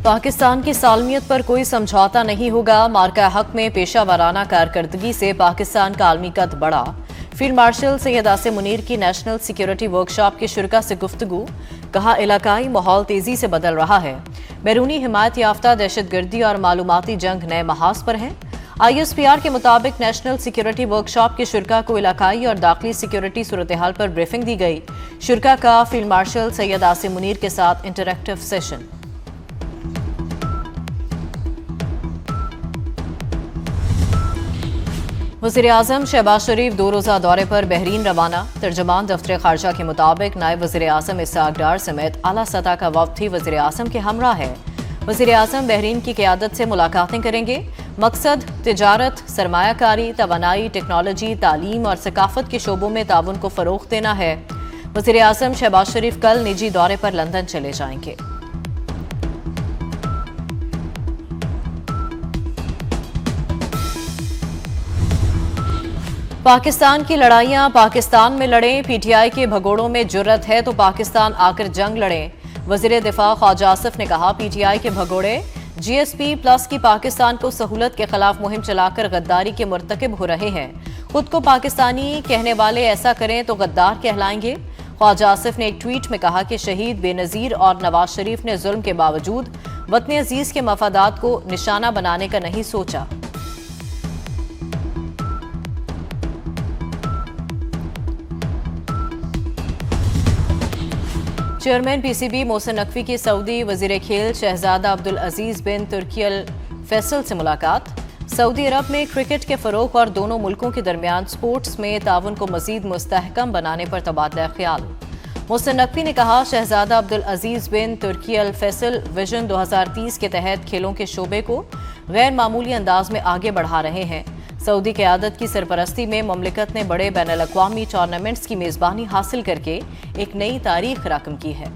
पाकिस्तान की सालमियत पर कोई समझौता नहीं होगा। मार्का हक में पेशा वाराना कारकर्दगी से पाकिस्तान का आलमी कद बढ़ा। फील्ड मार्शल सैयद आसिम मुनीर की नेशनल सिक्योरिटी वर्कशॉप के शुरका से गुफ्तगू। कहा, इलाकाई माहौल तेजी से बदल रहा है। बैरूनी हिमायत याफ्ता दहशतगर्दी और मालूमाती जंग नए महाज पर हैं। ISPR के मुताबिक नेशनल सिक्योरिटी वर्कशॉप के शुरका को इलाकाई और दाखिली सिक्योरिटी सूरत हाल पर ब्रीफिंग दी गई। शुरका का फील्ड मार्शल सैयद आसिम मुनीर के साथ इंटरैक्टिव सेशन। वज़ीर-ए-आज़म शहबाज शरीफ 2 रोज़ा दौरे पर बहरीन रवाना। तर्जुमान दफ्तर खारजा के मुताबिक नायब वज़ीर-ए-आज़म इसहाक डार समेत आला सतह का वफ़द भी वज़ीर-ए-आज़म के हमरा है। वज़ीर-ए-आज़म बहरीन की क़यादत से मुलाकातें करेंगे। मकसद तिजारत, सरमायाकारी, तवानाई, टेक्नोलॉजी, तालीम और सकाफत के शोबों में ताउन को फ़रोग़ देना है। वज़ीर-ए-आज़म शहबाज शरीफ कल निजी दौरे पर लंदन चले जाएंगे। पाकिस्तान की लड़ाइयां पाकिस्तान में लड़ें। PTI के भगोड़ों में जुर्रत है तो पाकिस्तान आकर जंग लड़ें। वज़ीर दिफा ख्वाजा आसिफ ने कहा, PTI के भगोड़े GSP+ की पाकिस्तान को सहूलत के खिलाफ मुहिम चलाकर गद्दारी के मुर्तकिब हो रहे हैं। खुद को पाकिस्तानी कहने वाले ऐसा करें तो गद्दार कहलाएंगे। ख्वाजा आसिफ ने एक ट्वीट में कहा कि शहीद बेनज़ीर और नवाज शरीफ ने जुल्म के बावजूद वतन अजीज के मफादात को निशाना बनाने का नहीं सोचा। चेयरमैन PCB मोहसिन नकवी की सऊदी वजीर खेल शहजादा अब्दुल अजीज बिन तुर्की अल फैसल से मुलाकात। सऊदी अरब में क्रिकेट के फ़रोग़ और दोनों मुल्कों के दरमियान स्पोर्ट्स में ताउन को मज़ीद मुस्तहकम बनाने पर तबादला ख्याल। मोहसिन नकवी ने कहा, शहजादा अब्दुल अजीज बिन तुर्की अल फैसल विजन 2030 के तहत खेलों के शोबे को गैर मामूली अंदाज में आगे बढ़ा रहे हैं। सऊदी क़यादत की सरपरस्ती में मुमलिकत ने बड़े बैनुल-अक़वामी टूर्नामेंट्स की मेज़बानी हासिल करके एक नई तारीख रकम की है।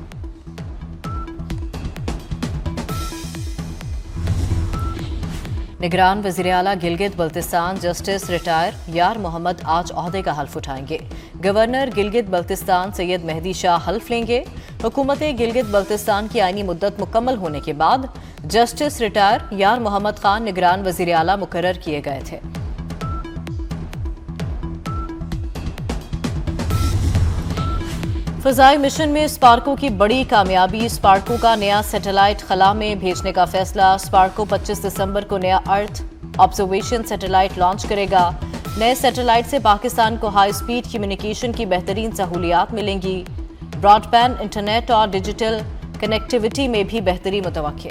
निगरान वज़ीर आला गिलगित बल्तिस्तान जस्टिस रिटायर यार मोहम्मद आज ओहदे का हल्फ उठाएंगे। गवर्नर गिलगित बल्तिस्तान सैयद मेहदी शाह हल्फ लेंगे। हुकूमत गिलगित बल्तिस्तान की आईनी मुद्दत मुकम्मल होने के बाद जस्टिस रिटायर यार मोहम्मद खान निगरान वज़ीर आला मुकर्रर किए गए थे। फ़ज़ाई मिशन में स्पार्को की बड़ी कामयाबी। स्पार्को का नया सैटेलाइट खला में भेजने का फैसला। स्पार्को 25 दिसंबर को नया अर्थ ऑब्जर्वेशन सैटेलाइट लॉन्च करेगा। नए सैटेलाइट से पाकिस्तान को हाई स्पीड कम्युनिकेशन की बेहतरीन सहूलियात मिलेंगी। ब्रॉडबैंड, इंटरनेट और डिजिटल कनेक्टिविटी में भी बेहतरी मुतवक्के।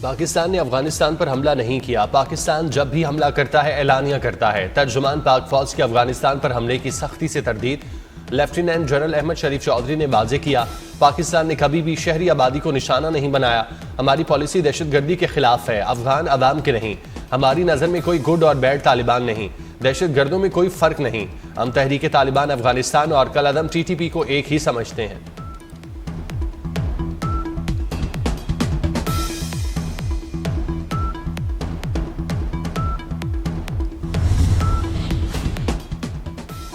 पाकिस्तान ने अफगानिस्तान पर हमला नहीं किया। पाकिस्तान जब भी हमला करता है एलानिया करता है। तर्जुमान पाक फौज के अफगानिस्तान पर हमले की सख्ती से तरदीद। लेफ्टिनेंट जनरल अहमद शरीफ चौधरी ने वाज़े किया, पाकिस्तान ने कभी भी शहरी आबादी को निशाना नहीं बनाया। हमारी पॉलिसी दहशतगर्दी के खिलाफ है, अफगान अवाम के नहीं। हमारी नज़र में कोई गुड और बैड तालिबान नहीं, दहशतगर्दों में कोई फ़र्क नहीं। हम तहरीक तालिबान अफगानिस्तान और कलअदम TTP को एक ही समझते हैं।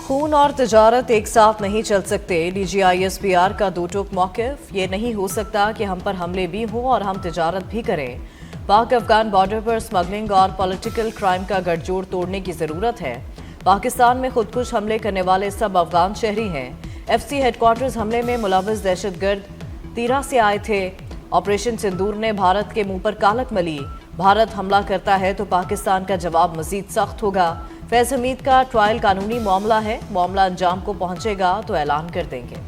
खून और तिजारत एक साथ नहीं चल सकते। DG ISPR का दो टूक मौक़िफ़। ये नहीं हो सकता कि हम पर हमले भी हों और हम तिजारत भी करें। पाक अफगान बॉर्डर पर स्मगलिंग और पॉलिटिकल क्राइम का गठजोड़ तोड़ने की ज़रूरत है। पाकिस्तान में खुदकुश हमले करने वाले सब अफगान शहरी हैं। FC हेडक्वार्टर्स हमले में मुलव्वस दहशतगर्द तीरा से आए थे। ऑपरेशन सिंदूर ने भारत के मुंह पर कालक मली। भारत हमला करता है तो पाकिस्तान का जवाब मजीद सख्त होगा। फैज़ हमीद का ट्रायल कानूनी मामला है, मामला अंजाम को पहुंचेगा तो ऐलान कर देंगे।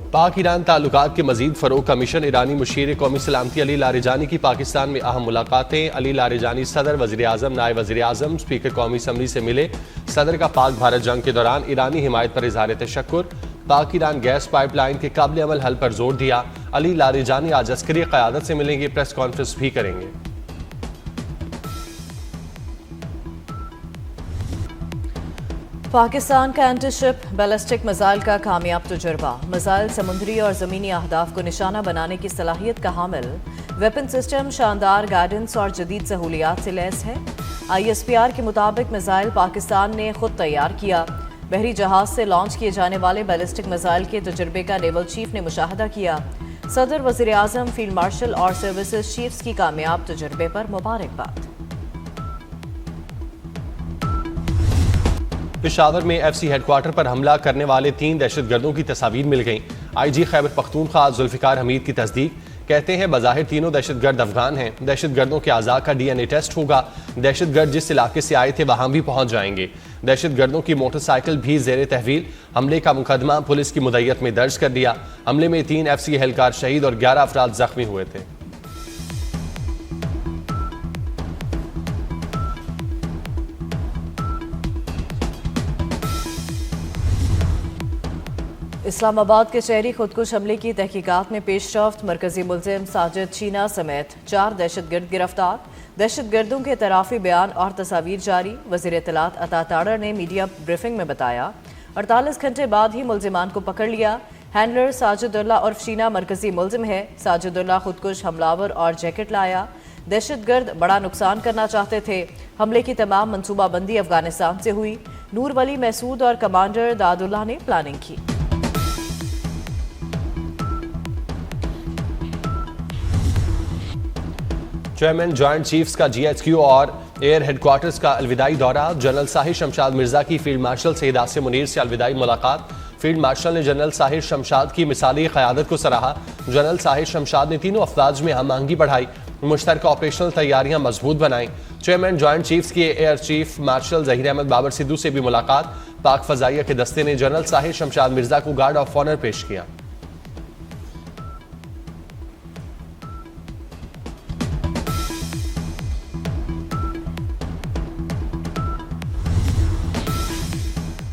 पाक ईरान ताल्लुकात के मजीद फ़रोग़ का मिशन। ईरानी मुशीर कौमी सलामती अली लारिजानी की पाकिस्तान में अहम मुलाकातें। अली लारिजानी सदर, वज़ीर आज़म, नायब वज़ीर आज़म, स्पीकर कौमी असम्बली से मिले। सदर का पाक भारत जंग के दौरान ईरानी हिमायत पर इज़हार तशक्कुर। पाक ईरान गैस पाइपलाइन के काबिल अमल हल पर जोर दिया। अली लारिजानी आज अस्करी क़यादत से मिलेंगे, प्रेस कॉन्फ्रेंस भी करेंगे। पाकिस्तान का एंटीशिप बैलिस्टिक मिसाइल का कामयाब तजुर्बा। मिसाइल समुद्री और ज़मीनी अहदाफ को निशाना बनाने की सलाहियत का हामिल। वेपन सिस्टम शानदार गाइडेंस और जदीद सहूलियात से लैस है। ISPR के मुताबिक मिसाइल पाकिस्तान ने खुद तैयार किया। बहरी जहाज से लॉन्च किए जाने वाले बैलिस्टिक मिसाइल के तजुर्बे का नेवल चीफ ने मुशाहदा किया। सदर, वज़ीर आज़म, फील्ड मार्शल और सर्विसेज चीफ्स की कामयाब तजुर्बे पर मुबारकबाद। पेशावर में FC हेडक्वार्टर पर हमला करने वाले 3 दहशतगर्दों की तस्वीर मिल गईं। IG खैबर पख्तूनख्वा जुल्फिकार हमीद की तस्दीक, कहते हैं बज़ाहिर तीनों दहशतगर्द अफगान हैं। दहशतगर्दों के आज़ा का DNA टेस्ट होगा। दहशतगर्द जिस इलाके से आए थे वहां भी पहुंच जाएंगे। दहशतगर्दों की मोटरसाइकिल भी ज़ेर तहवील। हमले का मुकदमा पुलिस की मुद्दत में दर्ज कर दिया। हमले में 3 FC एहलकार शहीद और 11 अफराद जख्मी हुए थे। इस्लामाबाद के शहरी खुदकुश हमले की तहकीकात में पेशरफ्त। मरकजी मुलजिम साजिद शीना समेत 4 दहशतगर्द गिरफ्तार। दहशतगर्दों के तराफी बयान और तस्वीर जारी। वज़ीर इत्तलात अता ताड़र ने मीडिया ब्रीफिंग में बताया 48 घंटे बाद ही मुलजिमान को पकड़ लिया। हैंडलर साजिदुल्लाह और शीना मरकजी मुलजिम है। साजिदुल्लाह खुदकुश हमलावर और जैकेट लाया। दहशतगर्द बड़ा नुकसान करना चाहते थे। हमले की तमाम मनसूबाबंदी अफगानिस्तान से हुई। नूर वली महसूद और कमांडर दादुल्लाह ने प्लानिंग की। चेयरमैन जॉइंट चीफ्स का GHQ और एयर हेडक्वार्टर्स का अलविदाई दौरा। जनरल साहिर शमशाद मिर्जा की फील्ड मार्शल सईद आसिम मुनीर से अलविदाई मुलाकात। फील्ड मार्शल ने जनरल साहिर शमशाद की मिसाली क़यादत को सराहा। जनरल साहिर शमशाद ने तीनों अफवाज में हम आहंगी बढ़ाई, मुश्तरका ऑपरेशनल तैयारियां मजबूत बनाई। चेयरमैन जॉइंट चीफ्स के air chief marshal Zaheer Ahmed Babar Sidhu से भी मुलाकात। पाक फ़ज़ाइया के दस्ते ने जनरल साहिर शमशाद मिर्जा को गार्ड ऑफ ऑनर पेश किया।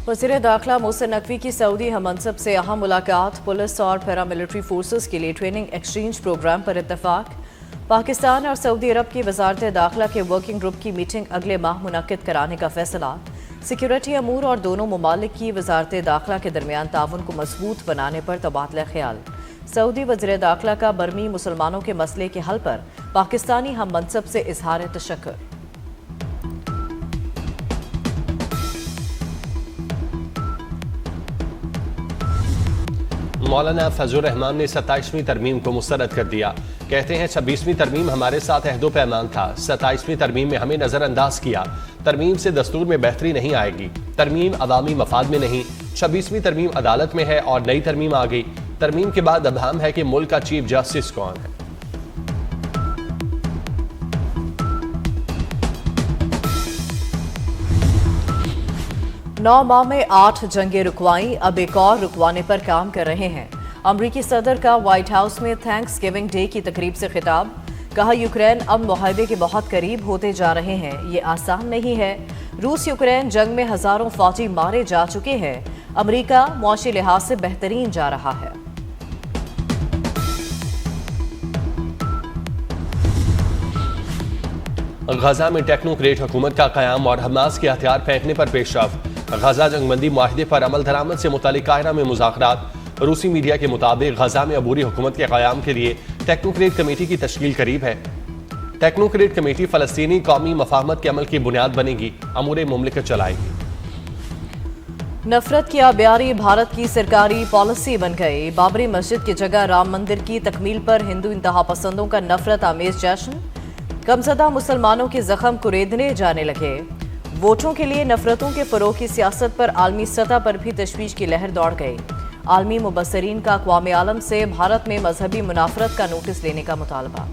वज़ीर दाखिला मोहसिन नकवी की सऊदी हममनसब से अहम मुलाकात। पुलिस और पैरामिलिट्री फोर्सेस के लिए ट्रेनिंग एक्सचेंज प्रोग्राम पर इत्तफाक। पाकिस्तान और सऊदी अरब की वजारत दाखिला के वर्किंग ग्रुप की मीटिंग अगले माह मुनक्किद कराने का फैसला। सिक्योरिटी अमूर और दोनों ममालिक की वजारत दाखिला के दरमियान ताउन को मजबूत बनाने पर तबादला ख्याल। सऊदी वज़ीर दाखिला का बर्मी मुसलमानों के मसले के हल पर पाकिस्तानी हममनसब से इजहार तशक्कुर। मौलाना फजलुर रहमान ने 27वीं तरमीम को मुस्तरद कर दिया। कहते हैं 26वीं तरमीम हमारे साथ अहदो पैमान था, 27वीं तरमीम में हमें नजरअंदाज किया। तरमीम से दस्तूर में बेहतरी नहीं आएगी। तरमीम अवामी मफाद में नहीं। 26वीं तरमीम अदालत में है और नई तरमीम आ गई। तरमीम के बाद अबहम है कि मुल्क का चीफ जस्टिस कौन है। नौ माह में 8 जंगें रुकवाई, अब एक और रुकवाने पर काम कर रहे हैं। अमरीकी सदर का व्हाइट हाउस में थैंक्स गिविंग डे की तकरीब से खिताब। कहा यूक्रेन अब मुआहदे के बहुत करीब होते जा रहे हैं, ये आसान नहीं है। रूस यूक्रेन जंग में हजारों फौजी मारे जा चुके हैं। अमरीका मुआशी लिहाज से बेहतरीन जा रहा है। गजा में टेक्नोक्रेट हुकूमत का कयाम और हमास के हथियार फेंकने पर पेशरफ। गजा जंगबंदी मुआहदे पर अमल दरामद से मुतालिक काहिरा में मुज़ाकरात। रूसी मीडिया के मुताबिक गजा में अबूरी हुकूमत के क़याम के लिए टेक्नोक्रेट कमेटी की तश्कील करीब है। टेक्नोक्रेट कमेटी फ़लस्तीनी कौमी मफाहमत के अमल की बुनियाद बनेगी, अमूर मुमलिकत चलाएगी। नफरत की आबियारी भारत की सरकारी पॉलिसी बन गई। बाबरी मस्जिद की जगह राम मंदिर की तकमील पर हिंदू इंतहा पसंदों का नफरत आमेज जश्न। कमज़दा मुसलमानों के जख्म कुरेदने जाने लगे। वोटों के लिए नफरतों के फरोग की सियासत पर आलमी सतह पर भी तशवीश की लहर दौड़ गई। आलमी मुबस्सरीन का अक़वाम आलम से भारत में मजहबी मुनाफरत का नोटिस लेने का मुतालबा।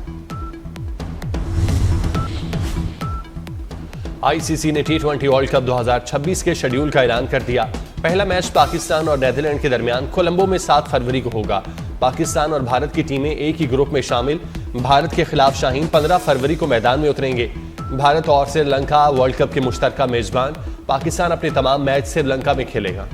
ICC ने T20 वर्ल्ड कप 2026 के शेड्यूल का ऐलान कर दिया। पहला मैच पाकिस्तान और नीदरलैंड के दरमियान कोलंबो में 7 फरवरी को होगा। पाकिस्तान और भारत की टीमें एक ही ग्रुप में शामिल। भारत के खिलाफ शाहीन 15 फरवरी को मैदान में उतरेंगे। भारत और श्रीलंका वर्ल्ड कप के मुश्तरका मेजबान। पाकिस्तान अपने तमाम मैच श्रीलंका में खेलेगा।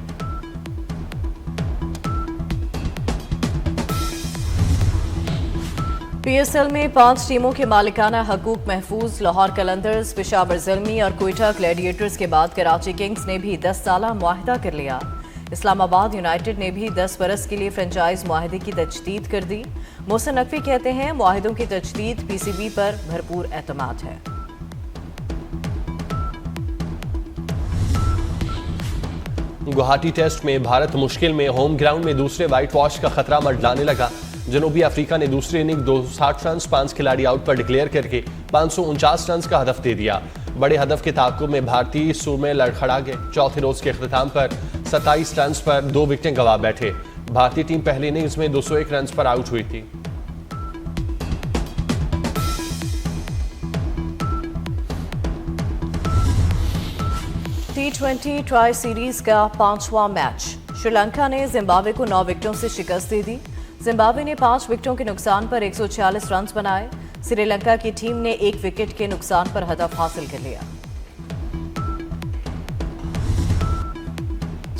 PSL में 5 टीमों के मालिकाना हकूक महफूज। लाहौर कलंदर्स, पेशावर ज़ल्मी और कोयटा ग्लैडिएटर्स के बाद कराची किंग्स ने भी 10 साला मुआहिदा कर लिया। इस्लामाबाद यूनाइटेड ने भी 10 बरस के लिए फ्रेंचाइज मुआहदे की तजदीद कर दी। मोहसिन नकवी कहते हैं मुआहदों की तजदीद पीसीबी पर भरपूर एतमाद है। गुवाहाटी टेस्ट में भारत मुश्किल में, होम ग्राउंड में दूसरे व्हाइट वॉश का खतरा मंडलाने लगा। जनूबी अफ्रीका ने दूसरी इनिंग 260 रन 5 खिलाड़ी आउट पर डिक्लेयर करके 549 रन का हदफ दे दिया। बड़े हदफ के ताक़ुब में भारतीय सूरमे लड़खड़ा गए। चौथे रोज के अख्ताम पर 27 रन पर 2 विकेटें गंवा बैठे। भारतीय टीम पहली इनिंग्स में 201 रन पर आउट हुई थी। T20 ट्राई सीरीज का 5वां मैच। श्रीलंका ने जिम्बाब्वे को 9 विकेटों से शिकस्त दे दी। जिम्बाब्वे ने 5 विकेटों के नुकसान पर 146 रन बनाए। श्रीलंका की टीम ने 1 विकेट के नुकसान पर हदफ हासिल कर लिया।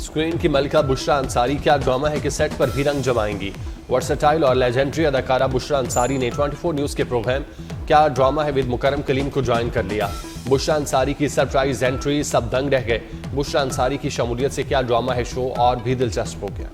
स्क्रीन की मलिका बुशरा अंसारी क्या ड्रामा है कि सेट पर भी रंग जमाएंगी। वर्सेटाइल और लेजेंडरी अदाकारा बुशरा अंसारी ने 24 न्यूज के प्रोग्राम क्या ड्रामा है विद मुकरम कलीम को ज्वाइन कर लिया। बुशरा अंसारी की सरप्राइज एंट्री, सब दंग रह गए। बुशरा अंसारी की शमूलियत से क्या ड्रामा है शो और भी दिलचस्प हो गया।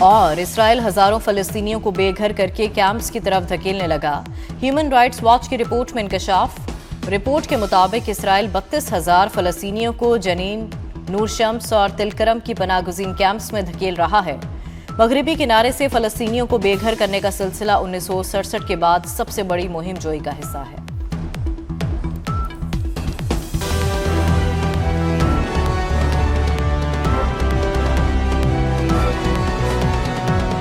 और इसराइल हजारों फलस्तीनियों को बेघर करके कैंप्स की तरफ धकेलने लगा। ह्यूमन राइट्स वॉच की रिपोर्ट में इंकशाफ। रिपोर्ट के मुताबिक इसराइल 32,000 फलस्तीनियों को जनीन, नूर शम्स और तिलकरम की पनागुज़ीन कैंप्स में धकेल रहा है। मगरिबी किनारे से फलस्तीनियों को बेघर करने का सिलसिला 1967 के बाद सबसे बड़ी मुहिम जोई का हिस्सा है।